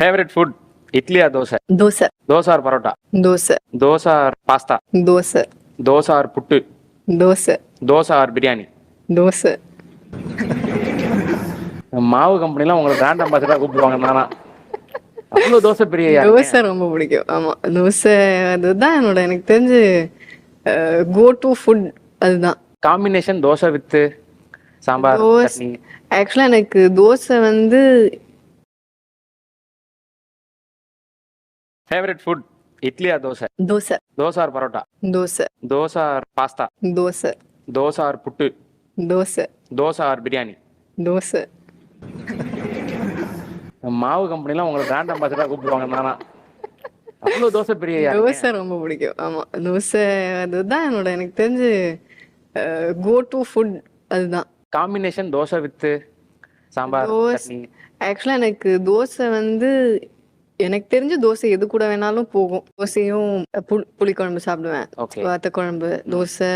Favourite food idli or dosa? Dosa. Dosa or parotta? Dosa. Dosa or pasta? Dosa. Dosa or puttu? Dosa. Dosa or biryani? Dosa. மாவு கம்பெனிலாம் உங்களை பிராண்ட் அம்பாசிடரா கூப்பிடுவாங்க. நானா அவ்வளோ தோசை பிரியா? தோசை ரொம்ப பிடிக்கும். ஆமா, தோசை அதுதான் என்னோட எனக்கு தெரிஞ்சு கோ டு ஃபுட். அதுதான் combination dosa with sambar chutney. ஆக்சுவலா எனக்கு தோசை வந்து favourite food idli or dosa? Dosa. Dosa or parotta? Dosa. Dosa or pasta? Dosa. Dosa or puttu? Dosa. Dosa or biryani? Dosa. மாவு கம்பெனிலாம் உங்களை பிராண்ட் அம்பாசிடரா கூப்பிடுவாங்க. நானா அவ்வளோ தோசை பிரியா? தோசை ரொம்ப பிடிக்கும். ஆமா, தோசை அதுதான் என்னோட எனக்கு தெரிஞ்சு கோ டு ஃபுட். அதுதான் combination dosa with sambar chutney. ஆக்சுவலா எனக்கு தோசை வந்து எனக்கு தெரிஞ்ச தோசை எது கூட வேணாலும் போகும். தோசையும் புளிக்குழம்பு சாப்பிடுவேன், ஓகே. வத்த குழம்பு, தோசை,